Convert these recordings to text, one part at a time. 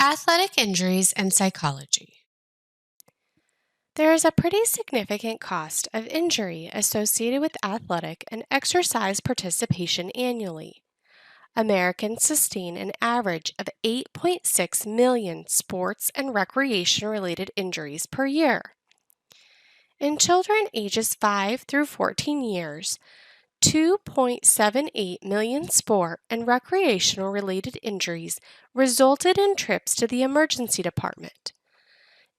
Athletic injuries and psychology. There is a pretty significant cost of injury associated with athletic and exercise participation annually. Americans sustain an average of 8.6 million sports and recreation related injuries per year. In children ages 5 through 14 years, 2.78 million sport and recreational related injuries resulted in trips to the emergency department.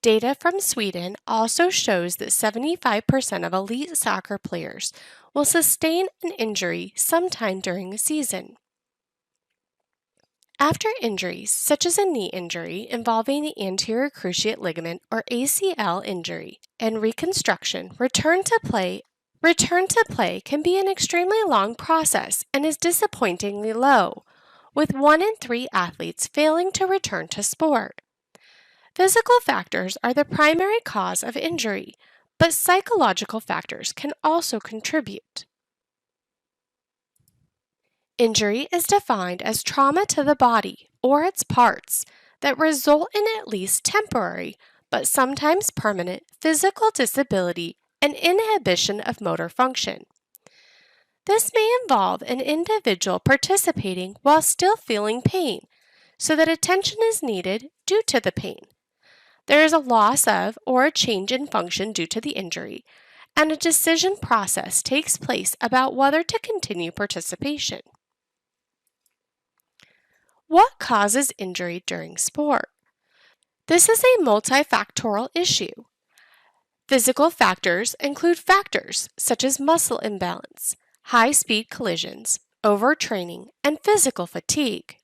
Data from Sweden also shows that 75% of elite soccer players will sustain an injury sometime during a season. After injuries, such as a knee injury involving the anterior cruciate ligament or ACL injury, and reconstruction, return to play can be an extremely long process and is disappointingly low, with 1 in 3 athletes failing to return to sport. Physical factors are the primary cause of injury, but psychological factors can also contribute. Injury is defined as trauma to the body or its parts that result in at least temporary, but sometimes permanent, physical disability and inhibition of motor function. This may involve an individual participating while still feeling pain, so that attention is needed due to the pain. There is a loss of or a change in function due to the injury, and a decision process takes place about whether to continue participation. What causes injury during sport? This is a multifactorial issue. Physical factors include factors such as muscle imbalance, high-speed collisions, overtraining, and physical fatigue.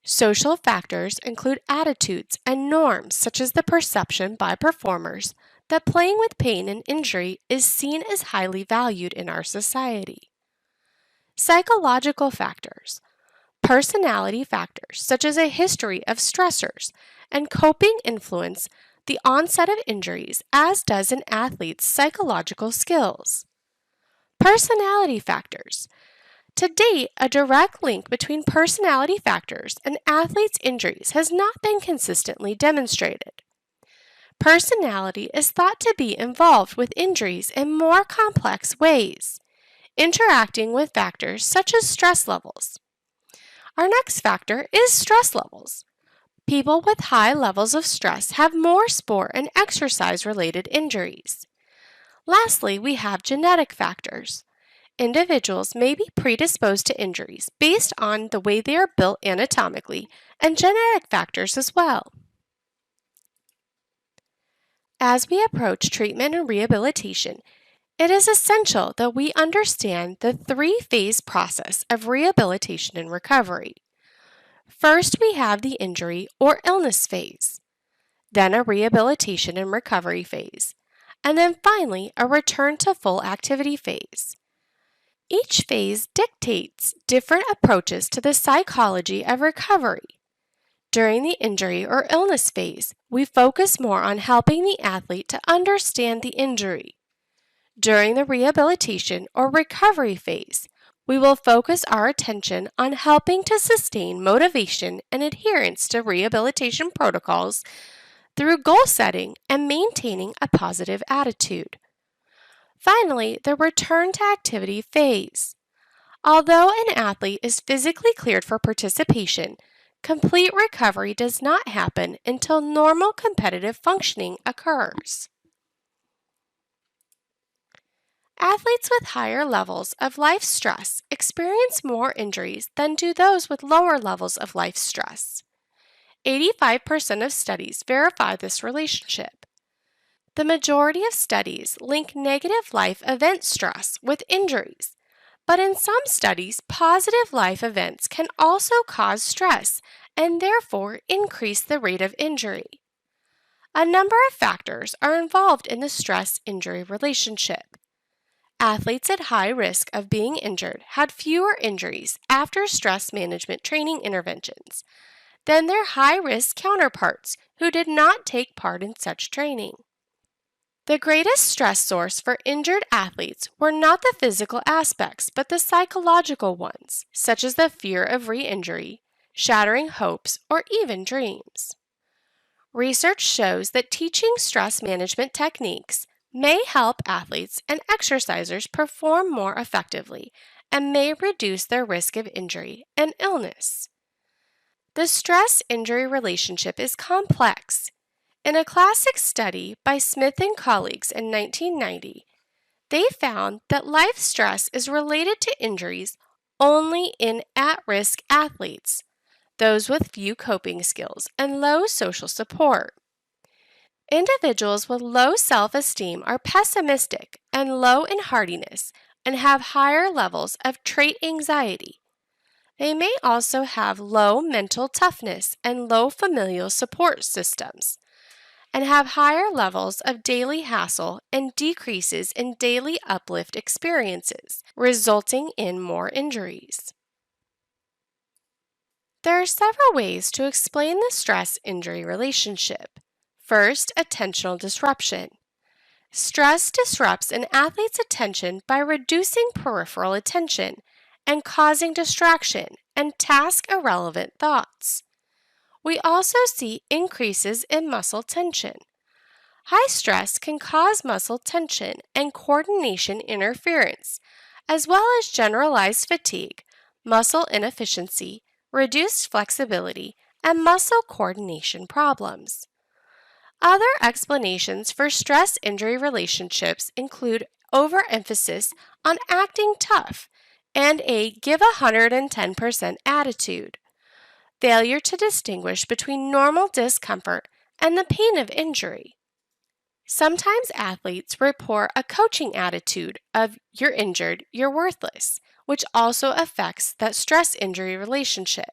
Social factors include attitudes and norms such as the perception by performers that playing with pain and injury is seen as highly valued in our society. Psychological factors. Personality factors such as a history of stressors and coping influence the onset of injuries, as does an athlete's psychological skills. Personality factors. To date, a direct link between personality factors and athletes' injuries has not been consistently demonstrated. Personality is thought to be involved with injuries in more complex ways, interacting with factors such as stress levels. Our next factor is stress levels. People with high levels of stress have more sport and exercise-related injuries. Lastly, we have genetic factors. Individuals may be predisposed to injuries based on the way they are built anatomically and genetic factors as well. As we approach treatment and rehabilitation, it is essential that we understand the three-phase process of rehabilitation and recovery. First, we have the injury or illness phase, then a rehabilitation and recovery phase, and then finally a return to full activity phase. Each phase dictates different approaches to the psychology of recovery. During the injury or illness phase, we focus more on helping the athlete to understand the injury. During the rehabilitation or recovery phase, we will focus our attention on helping to sustain motivation and adherence to rehabilitation protocols through goal setting and maintaining a positive attitude. Finally, the return to activity phase. Although an athlete is physically cleared for participation, complete recovery does not happen until normal competitive functioning occurs. Athletes with higher levels of life stress experience more injuries than do those with lower levels of life stress. 85% of studies verify this relationship. The majority of studies link negative life event stress with injuries, but in some studies, positive life events can also cause stress and therefore increase the rate of injury. A number of factors are involved in the stress-injury relationship. Athletes at high risk of being injured had fewer injuries after stress management training interventions than their high-risk counterparts who did not take part in such training. The greatest stress source for injured athletes were not the physical aspects, but the psychological ones, such as the fear of re-injury, shattering hopes, or even dreams. Research shows that teaching stress management techniques may help athletes and exercisers perform more effectively and may reduce their risk of injury and illness. The stress-injury relationship is complex. In a classic study by Smith and colleagues in 1990, they found that life stress is related to injuries only in at-risk athletes, those with few coping skills and low social support. Individuals with low self-esteem are pessimistic and low in hardiness and have higher levels of trait anxiety. They may also have low mental toughness and low familial support systems, and have higher levels of daily hassle and decreases in daily uplift experiences, resulting in more injuries. There are several ways to explain the stress-injury relationship. First, attentional disruption. Stress disrupts an athlete's attention by reducing peripheral attention and causing distraction and task-irrelevant thoughts. We also see increases in muscle tension. High stress can cause muscle tension and coordination interference, as well as generalized fatigue, muscle inefficiency, reduced flexibility, and muscle coordination problems. Other explanations for stress-injury relationships include overemphasis on acting tough and a give 110% attitude, failure to distinguish between normal discomfort and the pain of injury. Sometimes athletes report a coaching attitude of "you're injured, you're worthless," which also affects that stress-injury relationship.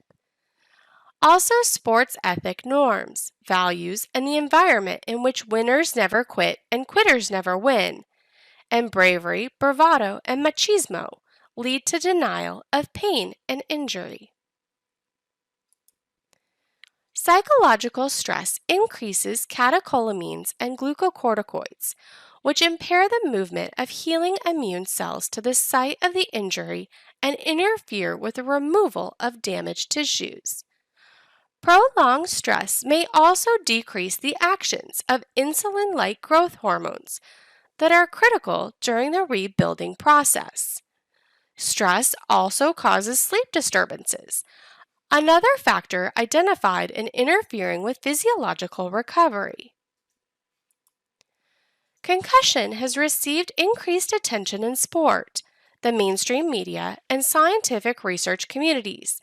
Also, sports ethic norms, values, and the environment in which winners never quit and quitters never win, and bravery, bravado, and machismo lead to denial of pain and injury. Psychological stress increases catecholamines and glucocorticoids, which impair the movement of healing immune cells to the site of the injury and interfere with the removal of damaged tissues. Prolonged stress may also decrease the actions of insulin-like growth hormones that are critical during the rebuilding process. Stress also causes sleep disturbances, another factor identified in interfering with physiological recovery. Concussion has received increased attention in sport, the mainstream media, and scientific research communities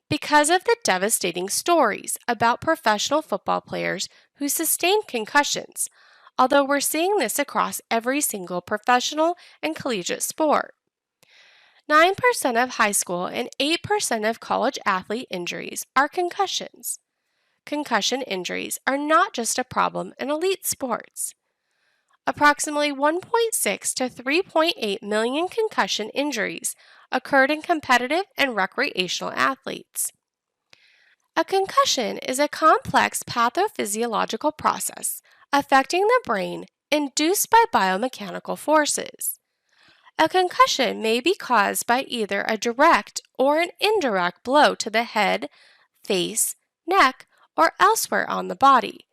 because of the devastating stories about professional football players who sustained concussions, although we're seeing this across every single professional and collegiate sport. 9% of high school and 8% of college athlete injuries are concussions. Concussion injuries are not just a problem in elite sports. Approximately 1.6 to 3.8 million concussion injuries occurred in competitive and recreational athletes. A concussion is a complex pathophysiological process affecting the brain induced by biomechanical forces. A concussion may be caused by either a direct or an indirect blow to the head, face, neck, or elsewhere on the body,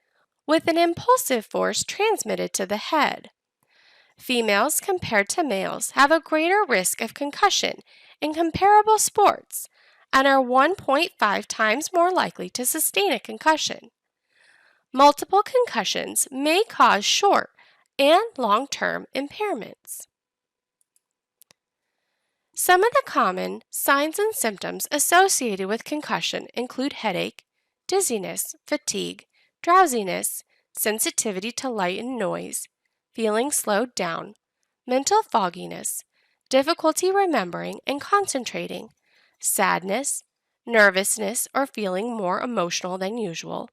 with an impulsive force transmitted to the head. Females compared to males have a greater risk of concussion in comparable sports and are 1.5 times more likely to sustain a concussion. Multiple concussions may cause short and long-term impairments. Some of the common signs and symptoms associated with concussion include headache, dizziness, fatigue, drowsiness, sensitivity to light and noise, feeling slowed down, mental fogginess, difficulty remembering and concentrating, sadness, nervousness or feeling more emotional than usual,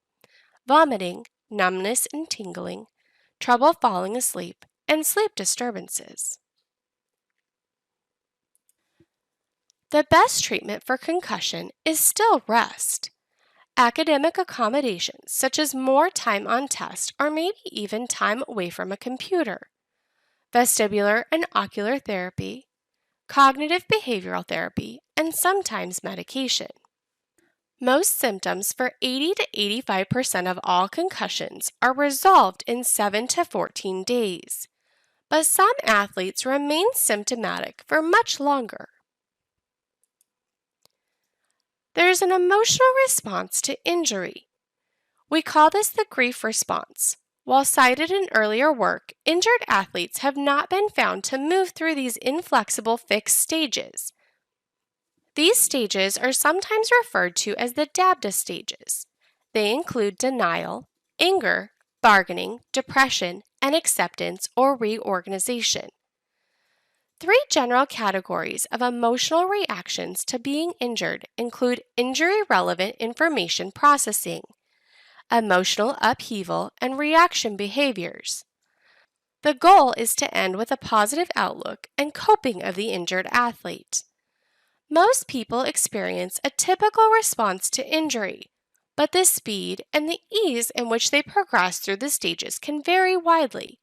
vomiting, numbness and tingling, trouble falling asleep, and sleep disturbances. The best treatment for concussion is still rest. Academic accommodations, such as more time on test or maybe even time away from a computer, vestibular and ocular therapy, cognitive behavioral therapy, and sometimes medication. Most symptoms for 80 to 85% of all concussions are resolved in 7 to 14 days, but some athletes remain symptomatic for much longer. There's an emotional response to injury. We call this the grief response. While cited in earlier work, injured athletes have not been found to move through these inflexible fixed stages. These stages are sometimes referred to as the DABDA stages. They include denial, anger, bargaining, depression, and acceptance or reorganization. 3 general categories of emotional reactions to being injured include injury-relevant information processing, emotional upheaval, and reaction behaviors. The goal is to end with a positive outlook and coping of the injured athlete. Most people experience a typical response to injury, but the speed and the ease in which they progress through the stages can vary widely.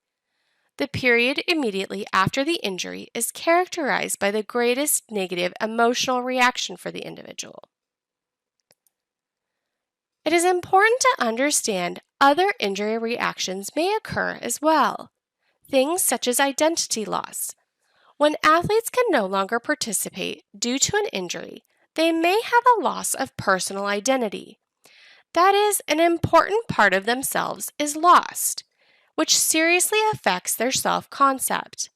The period immediately after the injury is characterized by the greatest negative emotional reaction for the individual. It is important to understand other injury reactions may occur as well. Things such as identity loss. When athletes can no longer participate due to an injury, they may have a loss of personal identity. That is, an important part of themselves is lost, which seriously affects their self-concept.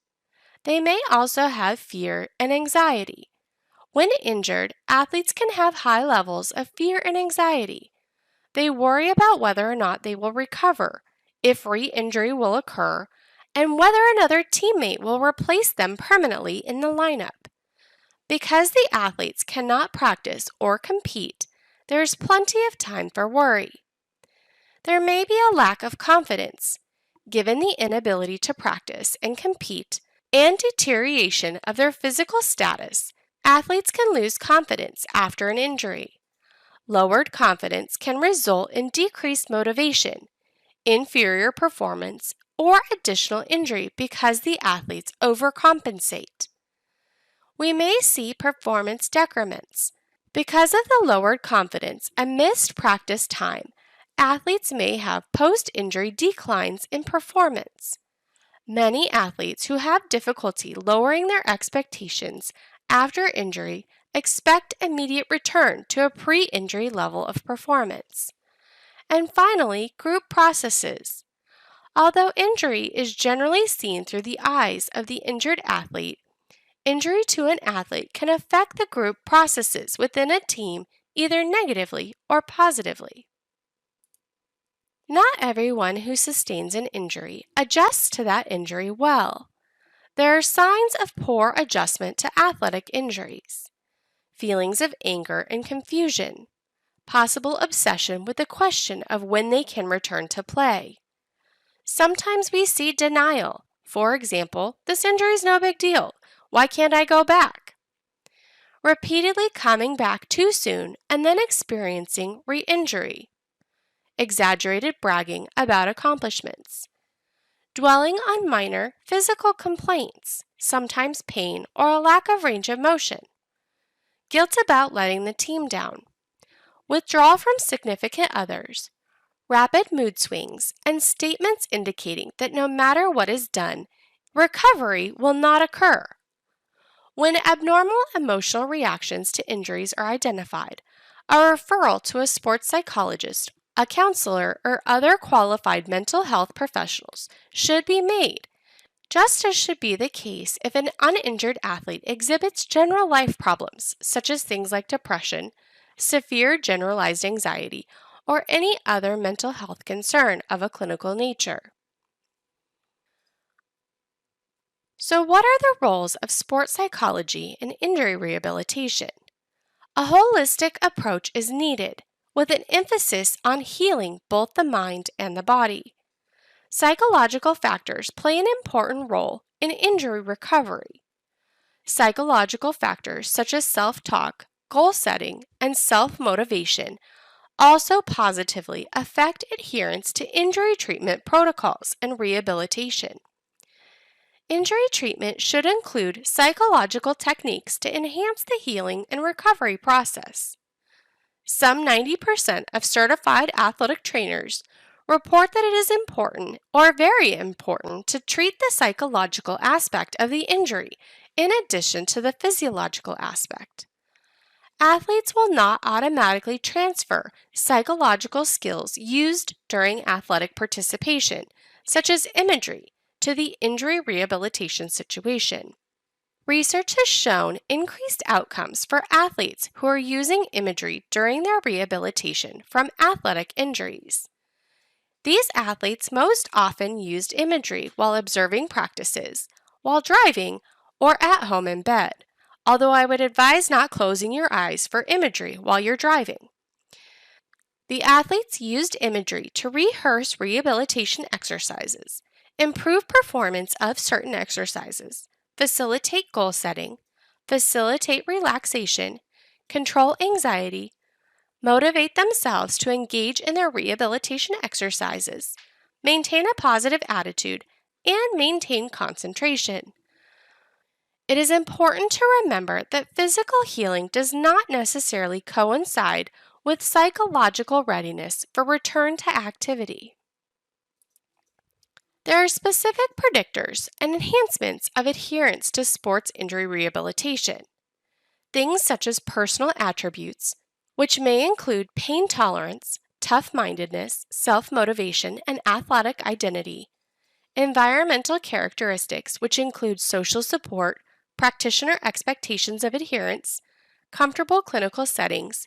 They may also have fear and anxiety. When injured, athletes can have high levels of fear and anxiety. They worry about whether or not they will recover, if re-injury will occur, and whether another teammate will replace them permanently in the lineup. Because the athletes cannot practice or compete, there is plenty of time for worry. There may be a lack of confidence, given the inability to practice and compete, and deterioration of their physical status. Athletes can lose confidence after an injury. Lowered confidence can result in decreased motivation, inferior performance, or additional injury because the athletes overcompensate. We may see performance decrements. Because of the lowered confidence and missed practice time, athletes may have post-injury declines in performance. Many athletes who have difficulty lowering their expectations after injury expect immediate return to a pre-injury level of performance. And finally, group processes. Although injury is generally seen through the eyes of the injured athlete, injury to an athlete can affect the group processes within a team either negatively or positively. Not everyone who sustains an injury adjusts to that injury well. There are signs of poor adjustment to athletic injuries, feelings of anger and confusion, possible obsession with the question of when they can return to play. Sometimes we see denial. For example, this injury is no big deal. Why can't I go back? Repeatedly coming back too soon and then experiencing re-injury. Exaggerated bragging about accomplishments. Dwelling on minor physical complaints, sometimes pain or a lack of range of motion. Guilt about letting the team down. Withdrawal from significant others. Rapid mood swings and statements indicating that no matter what is done, recovery will not occur. When abnormal emotional reactions to injuries are identified, a referral to a sports psychologist, a counselor, or other qualified mental health professionals should be made, just as should be the case if an uninjured athlete exhibits general life problems such as things like depression, severe generalized anxiety, or any other mental health concern of a clinical nature. So what are the roles of sports psychology in injury rehabilitation? A holistic approach is needed, with an emphasis on healing both the mind and the body. Psychological factors play an important role in injury recovery. Psychological factors such as self-talk, goal setting, and self-motivation also positively affect adherence to injury treatment protocols and rehabilitation. Injury treatment should include psychological techniques to enhance the healing and recovery process. Some 90% of certified athletic trainers report that it is important or very important to treat the psychological aspect of the injury in addition to the physiological aspect. Athletes will not automatically transfer psychological skills used during athletic participation, such as imagery, to the injury rehabilitation situation. Research has shown increased outcomes for athletes who are using imagery during their rehabilitation from athletic injuries. These athletes most often used imagery while observing practices, while driving, or at home in bed, although I would advise not closing your eyes for imagery while you're driving. The athletes used imagery to rehearse rehabilitation exercises, improve performance of certain exercises, facilitate goal setting, facilitate relaxation, control anxiety, motivate themselves to engage in their rehabilitation exercises, maintain a positive attitude, and maintain concentration. It is important to remember that physical healing does not necessarily coincide with psychological readiness for return to activity. There are specific predictors and enhancements of adherence to sports injury rehabilitation. Things such as personal attributes, which may include pain tolerance, tough-mindedness, self-motivation, and athletic identity. Environmental characteristics, which include social support, practitioner expectations of adherence, comfortable clinical settings,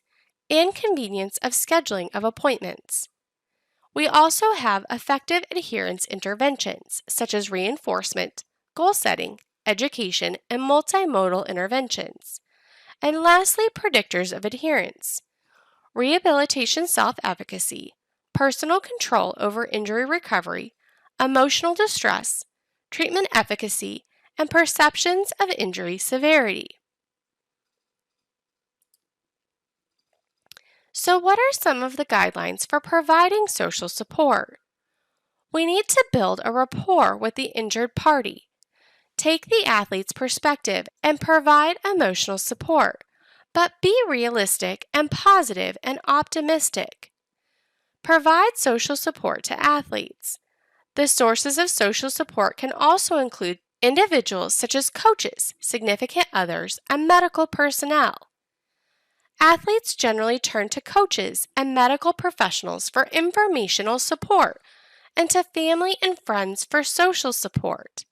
and convenience of scheduling of appointments. We also have effective adherence interventions, such as reinforcement, goal setting, education, and multimodal interventions. And lastly, predictors of adherence: rehabilitation self-efficacy, personal control over injury recovery, emotional distress, treatment efficacy, and perceptions of injury severity. So, what are some of the guidelines for providing social support? We need to build a rapport with the injured party, take the athlete's perspective, and provide emotional support, but be realistic and positive and optimistic. Provide social support to athletes. The sources of social support can also include individuals such as coaches, significant others, and medical personnel. Athletes generally turn to coaches and medical professionals for informational support and to family and friends for social support.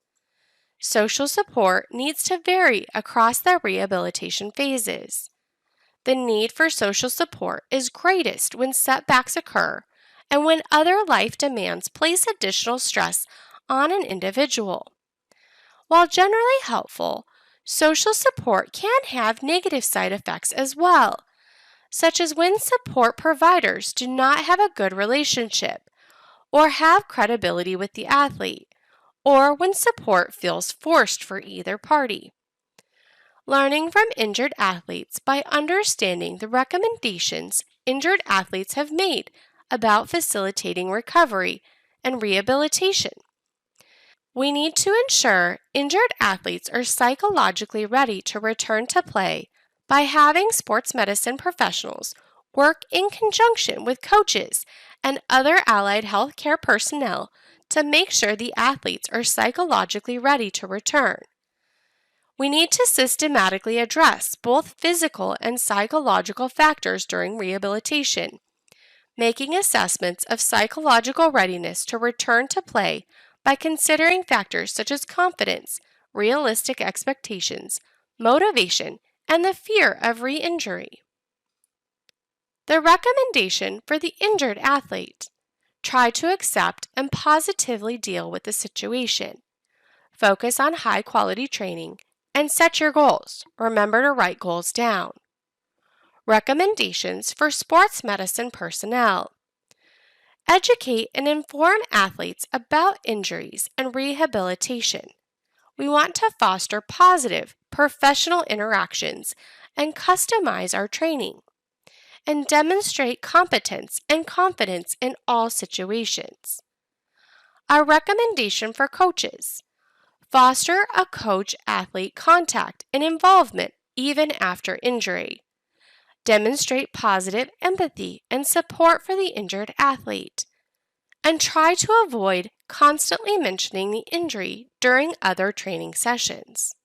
Social support needs to vary across the rehabilitation phases. The need for social support is greatest when setbacks occur and when other life demands place additional stress on an individual. While generally helpful, social support can have negative side effects as well, such as when support providers do not have a good relationship or have credibility with the athlete, or when support feels forced for either party. Learning from injured athletes by understanding the recommendations injured athletes have made about facilitating recovery and rehabilitation. We need to ensure injured athletes are psychologically ready to return to play by having sports medicine professionals work in conjunction with coaches and other allied healthcare personnel to make sure the athletes are psychologically ready to return. We need to systematically address both physical and psychological factors during rehabilitation, making assessments of psychological readiness to return to play by considering factors such as confidence, realistic expectations, motivation, and the fear of re-injury. The recommendation for the injured athlete: try to accept and positively deal with the situation. Focus on high-quality training and set your goals. Remember to write goals down. Recommendations for sports medicine personnel: educate and inform athletes about injuries and rehabilitation. We want to foster positive, professional interactions and customize our training, and demonstrate competence and confidence in all situations. Our recommendation for coaches: foster a coach-athlete contact and involvement even after injury. Demonstrate positive empathy and support for the injured athlete. And try to avoid constantly mentioning the injury during other training sessions.